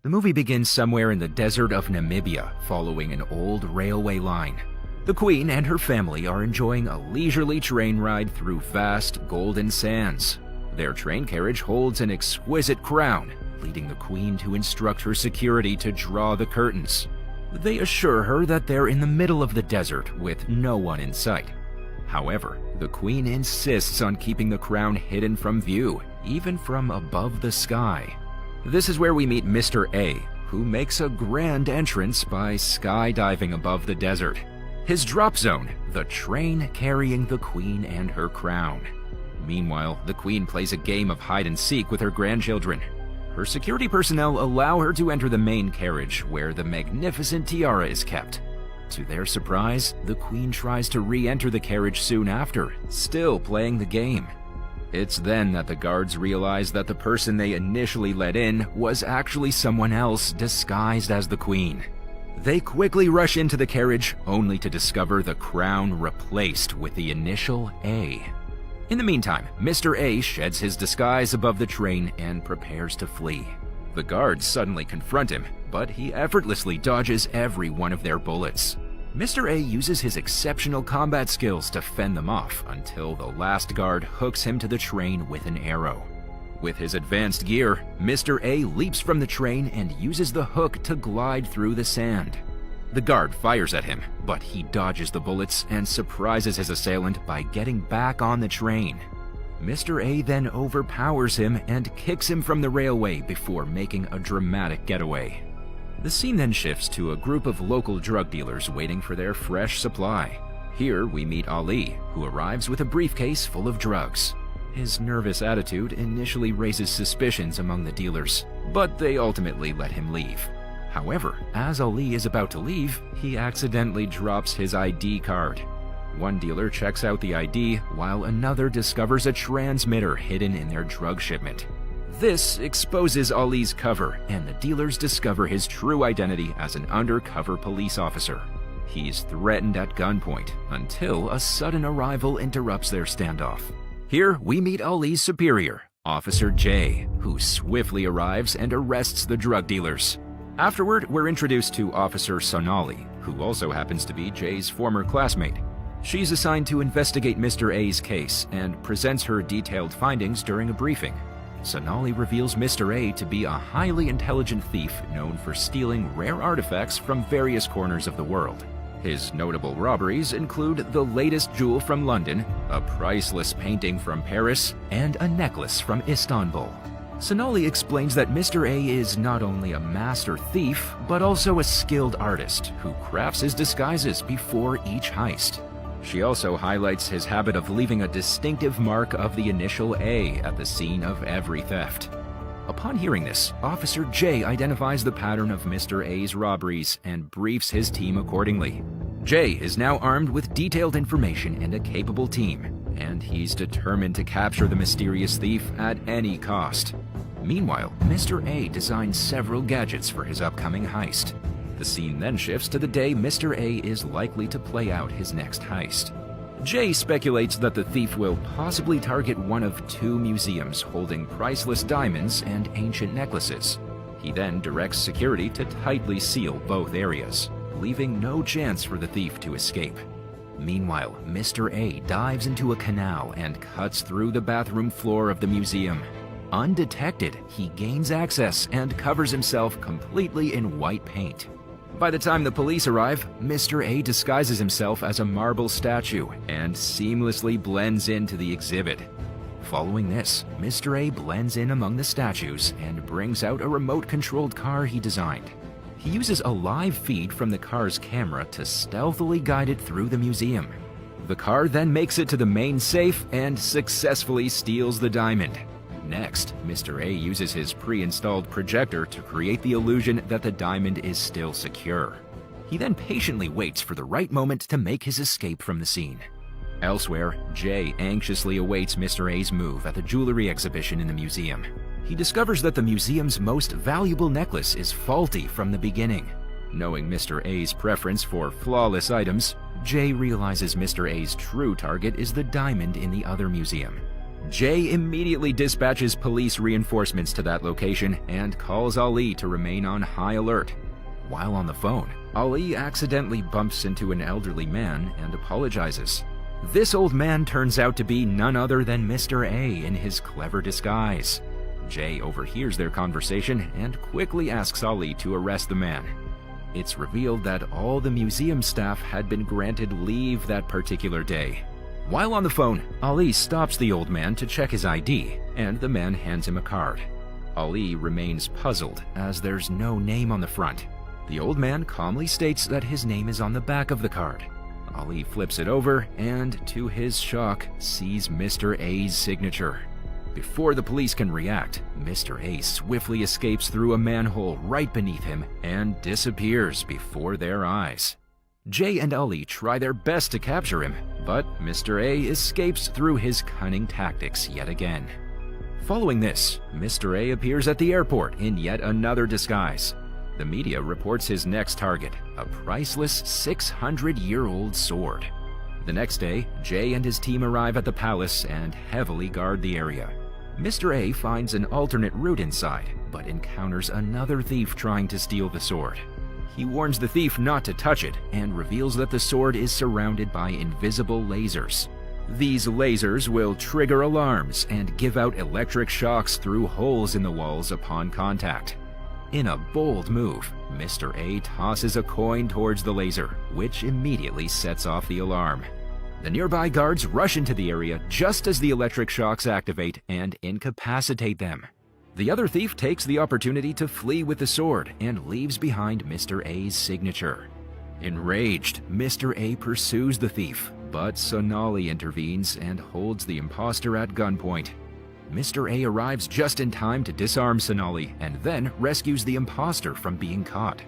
The movie begins somewhere in the desert of Namibia, following an old railway line. The Queen and her family are enjoying a leisurely train ride through vast golden sands. Their train carriage holds an exquisite crown, leading the Queen to instruct her security to draw the curtains. They assure her that they're in the middle of the desert with no one in sight. However, the Queen insists on keeping the crown hidden from view, even from above the sky. This is where we meet Mr. A, who makes a grand entrance by skydiving above the desert. His drop zone, the train carrying the Queen and her crown. Meanwhile, the Queen plays a game of hide and seek with her grandchildren. Her security personnel allow her to enter the main carriage where the magnificent tiara is kept. To their surprise, the Queen tries to re-enter the carriage soon after, still playing the game. It's then that the guards realize that the person they initially let in was actually someone else disguised as the Queen. They quickly rush into the carriage, only to discover the crown replaced with the initial A. In the meantime, Mr. A sheds his disguise above the train and prepares to flee. The guards suddenly confront him, but he effortlessly dodges every one of their bullets. Mr. A uses his exceptional combat skills to fend them off until the last guard hooks him to the train with an arrow. With his advanced gear, Mr. A leaps from the train and uses the hook to glide through the sand. The guard fires at him, but he dodges the bullets and surprises his assailant by getting back on the train. Mr. A then overpowers him and kicks him from the railway before making a dramatic getaway. The scene then shifts to a group of local drug dealers waiting for their fresh supply. Here we meet Ali, who arrives with a briefcase full of drugs. His nervous attitude initially raises suspicions among the dealers, but they ultimately let him leave. However, as Ali is about to leave, he accidentally drops his ID card. One dealer checks out the ID, while another discovers a transmitter hidden in their drug shipment. This exposes Ali's cover, and the dealers discover his true identity as an undercover police officer. He's threatened at gunpoint until a sudden arrival interrupts their standoff. Here we meet Ali's superior, Officer J, who swiftly arrives and arrests the drug dealers. Afterward, we're introduced to Officer Sonali, who also happens to be Jay's former classmate. She's assigned to investigate Mr. A's case and presents her detailed findings during a briefing. Sonali reveals Mr. A to be a highly intelligent thief known for stealing rare artifacts from various corners of the world. His notable robberies include the latest jewel from London, a priceless painting from Paris, and a necklace from Istanbul. Sonali explains that Mr. A is not only a master thief, but also a skilled artist who crafts his disguises before each heist. She also highlights his habit of leaving a distinctive mark of the initial A at the scene of every theft. Upon hearing this, Officer J identifies the pattern of Mr. A's robberies and briefs his team accordingly. J is now armed with detailed information and a capable team, and he's determined to capture the mysterious thief at any cost. Meanwhile, Mr. A designs several gadgets for his upcoming heist. The scene then shifts to the day Mr. A is likely to play out his next heist. Jay speculates that the thief will possibly target one of two museums holding priceless diamonds and ancient necklaces. He then directs security to tightly seal both areas, leaving no chance for the thief to escape. Meanwhile, Mr. A dives into a canal and cuts through the bathroom floor of the museum. Undetected, he gains access and covers himself completely in white paint. By the time the police arrive, Mr. A disguises himself as a marble statue and seamlessly blends into the exhibit. Following this, Mr. A blends in among the statues and brings out a remote-controlled car he designed. He uses a live feed from the car's camera to stealthily guide it through the museum. The car then makes it to the main safe and successfully steals the diamond. Next, Mr. A uses his pre-installed projector to create the illusion that the diamond is still secure. He then patiently waits for the right moment to make his escape from the scene. Elsewhere, Jay anxiously awaits Mr. A's move at the jewelry exhibition in the museum. He discovers that the museum's most valuable necklace is faulty from the beginning. Knowing Mr. A's preference for flawless items, Jay realizes Mr. A's true target is the diamond in the other museum. Jay immediately dispatches police reinforcements to that location and calls Ali to remain on high alert. While on the phone, Ali accidentally bumps into an elderly man and apologizes. This old man turns out to be none other than Mr. A in his clever disguise. Jay overhears their conversation and quickly asks Ali to arrest the man. It's revealed that all the museum staff had been granted leave that particular day. While on the phone, Ali stops the old man to check his ID, and the man hands him a card. Ali remains puzzled as there's no name on the front. The old man calmly states that his name is on the back of the card. Ali flips it over and, to his shock, sees Mr. A's signature. Before the police can react, Mr. A swiftly escapes through a manhole right beneath him and disappears before their eyes. Jay and Ali try their best to capture him, but Mr. A escapes through his cunning tactics yet again. Following this, Mr. A appears at the airport in yet another disguise. The media reports his next target, a priceless 600-year-old sword. The next day, Jay and his team arrive at the palace and heavily guard the area. Mr. A finds an alternate route inside, but encounters another thief trying to steal the sword. He warns the thief not to touch it and reveals that the sword is surrounded by invisible lasers. These lasers will trigger alarms and give out electric shocks through holes in the walls upon contact. In a bold move, Mr. A tosses a coin towards the laser, which immediately sets off the alarm. The nearby guards rush into the area just as the electric shocks activate and incapacitate them. The other thief takes the opportunity to flee with the sword and leaves behind Mr. A's signature. Enraged, Mr. A pursues the thief, but Sonali intervenes and holds the imposter at gunpoint. Mr. A arrives just in time to disarm Sonali and then rescues the imposter from being caught.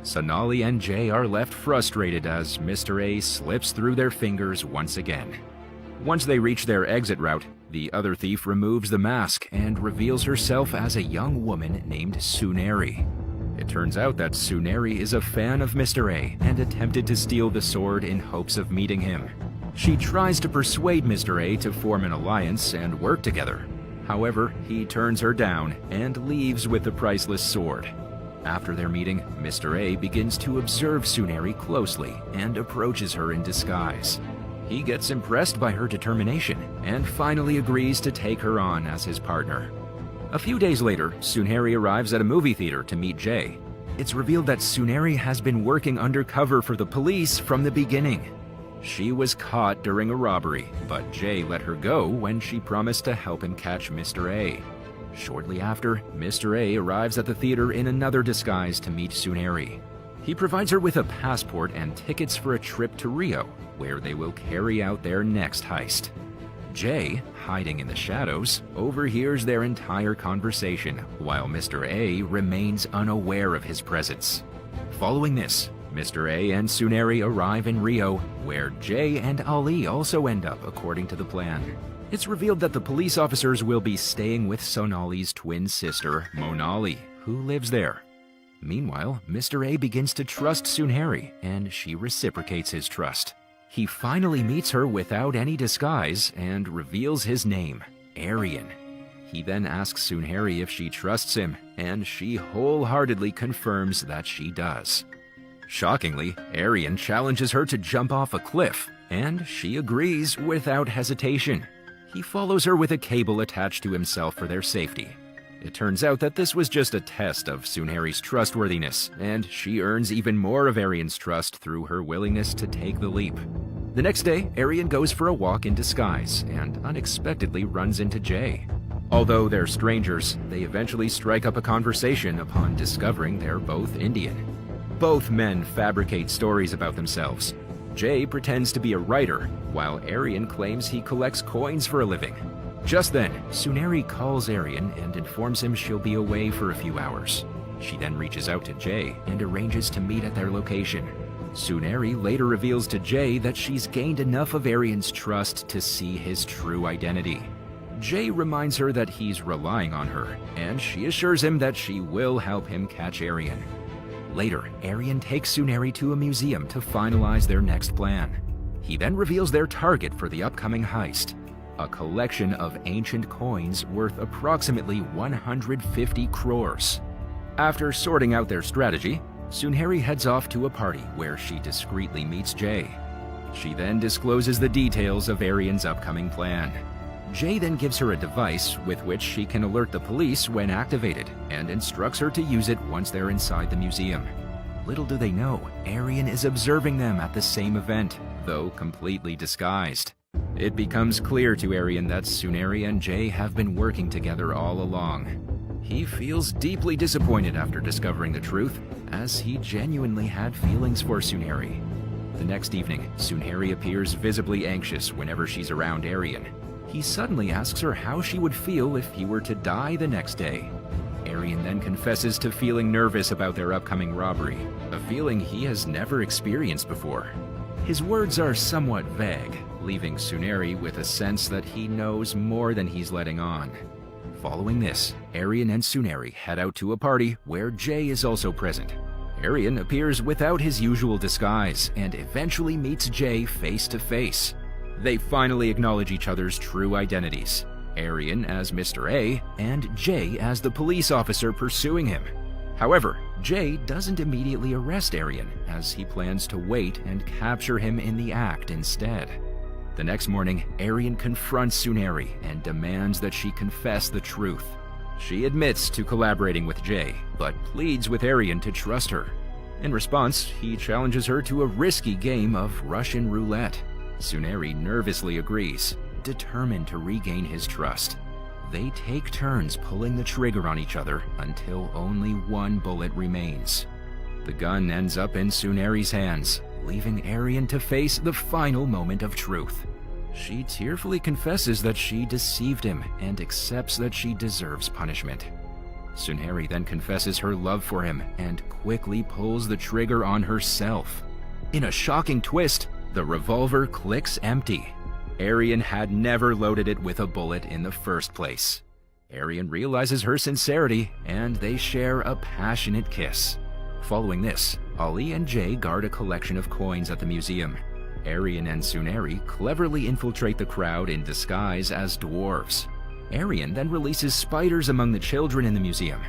Sonali and Jay are left frustrated as Mr. A slips through their fingers once again. Once they reach their exit route, the other thief removes the mask and reveals herself as a young woman named Suneri. It turns out that Suneri is a fan of Mr. A and attempted to steal the sword in hopes of meeting him. She tries to persuade Mr. A to form an alliance and work together. However, he turns her down and leaves with the priceless sword. After their meeting, Mr. A begins to observe Suneri closely and approaches her in disguise. He gets impressed by her determination and finally agrees to take her on as his partner. A few days later, Suneri arrives at a movie theater to meet Jay. It's revealed that Suneri has been working undercover for the police from the beginning. She was caught during a robbery, but Jay let her go when she promised to help him catch Mr. A. Shortly after, Mr. A arrives at the theater in another disguise to meet Suneri. He provides her with a passport and tickets for a trip to Rio, where they will carry out their next heist. Jay, hiding in the shadows, overhears their entire conversation, while Mr. A remains unaware of his presence. Following this, Mr. A and Suneri arrive in Rio, where Jay and Ali also end up according to the plan. It's revealed that the police officers will be staying with Sonali's twin sister, Monali, who lives there. Meanwhile, Mr. A begins to trust Suneri, and she reciprocates his trust. He finally meets her without any disguise and reveals his name, Aryan. He then asks Suneri if she trusts him, and she wholeheartedly confirms that she does. Shockingly, Aryan challenges her to jump off a cliff, and she agrees without hesitation. He follows her with a cable attached to himself for their safety. It turns out that this was just a test of Suneri's trustworthiness, and she earns even more of Aryan's trust through her willingness to take the leap. The next day, Aryan goes for a walk in disguise and unexpectedly runs into Jay. Although they're strangers, they eventually strike up a conversation upon discovering they're both Indian. Both men fabricate stories about themselves. Jay pretends to be a writer, while Aryan claims he collects coins for a living. Just then, Suneri calls Aryan and informs him she'll be away for a few hours. She then reaches out to Jay and arranges to meet at their location. Suneri later reveals to Jay that she's gained enough of Aryan's trust to see his true identity. Jay reminds her that he's relying on her, and she assures him that she will help him catch Aryan. Later, Aryan takes Suneri to a museum to finalize their next plan. He then reveals their target for the upcoming heist. a collection of ancient coins worth approximately 150 crores. After sorting out their strategy, Sunehari heads off to a party where she discreetly meets Jay. She then discloses the details of Arian's upcoming plan. Jay then gives her a device with which she can alert the police when activated and instructs her to use it once they're inside the museum. Little do they know, Arian is observing them at the same event, though completely disguised. It becomes clear to Arian that Sunehari and Jay have been working together all along. He feels deeply disappointed after discovering the truth, as he genuinely had feelings for Sunehari. The next evening, Sunehari appears visibly anxious whenever she's around Arian. He suddenly asks her how she would feel if he were to die the next day. Arian then confesses to feeling nervous about their upcoming robbery, a feeling he has never experienced before. His words are somewhat vague, leaving Sunehari with a sense that he knows more than he's letting on. Following this, Arian and Sunehari head out to a party where Jay is also present. Arian appears without his usual disguise and eventually meets Jay face to face. They finally acknowledge each other's true identities, Arian as Mr. A and Jay as the police officer pursuing him. However, Jay doesn't immediately arrest Arian, as he plans to wait and capture him in the act instead. The next morning, Arian confronts Sunehari and demands that she confess the truth. She admits to collaborating with Jay, but pleads with Arian to trust her. In response, he challenges her to a risky game of Russian roulette. Sunehari nervously agrees, determined to regain his trust. They take turns pulling the trigger on each other until only one bullet remains. The gun ends up in Sunehari's hands, leaving Arian to face the final moment of truth. She tearfully confesses that she deceived him and accepts that she deserves punishment. Sunehari then confesses her love for him and quickly pulls the trigger on herself. In a shocking twist, the revolver clicks empty. Arian had never loaded it with a bullet in the first place. Arian realizes her sincerity, and they share a passionate kiss. Following this, Ali and Jay guard a collection of coins at the museum. Arian and Sunehari cleverly infiltrate the crowd in disguise as dwarves. Arian then releases spiders among the children in the museum.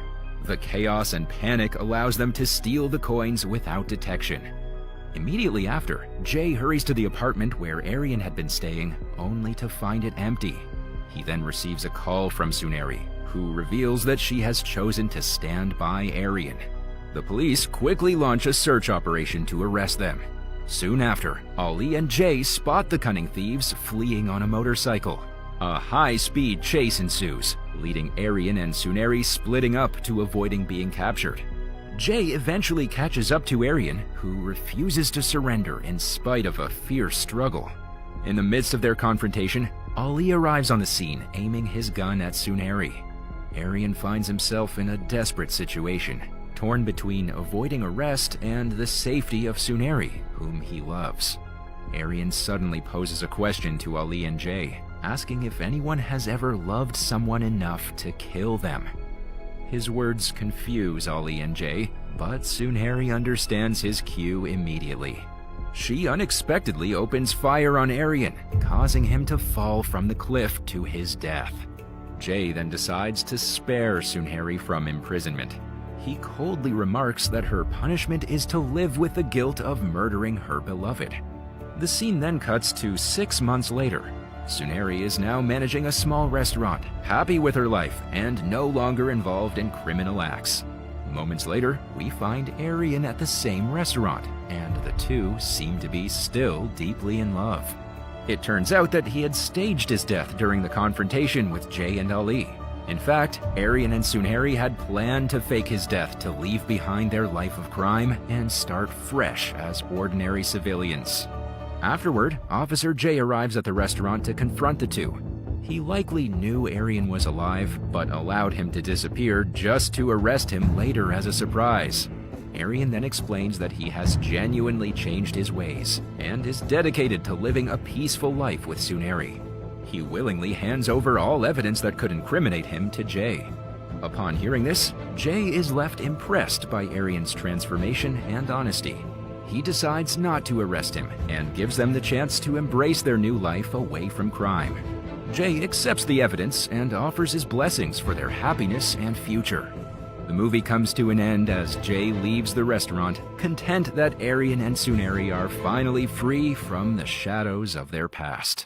The chaos and panic allows them to steal the coins without detection. Immediately after, Jay hurries to the apartment where Arian had been staying, only to find it empty. He then receives a call from Sunehari, who reveals that she has chosen to stand by Arian. The police quickly launch a search operation to arrest them. Soon after, Ali and Jay spot the cunning thieves fleeing on a motorcycle. A high-speed chase ensues, leading Arian and Sunehari splitting up to avoiding being captured. Jay eventually catches up to Arian, who refuses to surrender in spite of a fierce struggle. In the midst of their confrontation, Ali arrives on the scene, aiming his gun at Sunehari. Arian finds himself in a desperate situation, torn between avoiding arrest and the safety of Sunehari, whom he loves. Arian suddenly poses a question to Ali and Jay, asking if anyone has ever loved someone enough to kill them. His words confuse Ali and Jay, but Sunehari understands his cue immediately. She unexpectedly opens fire on Arian, causing him to fall from the cliff to his death. Jay then decides to spare Sunehari from imprisonment. He coldly remarks that her punishment is to live with the guilt of murdering her beloved. The scene then cuts to 6 months later. Sunehari is now managing a small restaurant, happy with her life, and no longer involved in criminal acts. Moments later, we find Arian at the same restaurant, and the two seem to be still deeply in love. It turns out that he had staged his death during the confrontation with Jay and Ali. In fact, Arian and Sunehari had planned to fake his death to leave behind their life of crime and start fresh as ordinary civilians. Afterward, Officer Jay arrives at the restaurant to confront the two. He likely knew Arian was alive, but allowed him to disappear just to arrest him later as a surprise. Arian then explains that he has genuinely changed his ways and is dedicated to living a peaceful life with Sunehari. He willingly hands over all evidence that could incriminate him to Jay. Upon hearing this, Jay is left impressed by Arian's transformation and honesty. He decides not to arrest him and gives them the chance to embrace their new life away from crime. Jay accepts the evidence and offers his blessings for their happiness and future. The movie comes to an end as Jay leaves the restaurant, content that Arian and Suneri are finally free from the shadows of their past.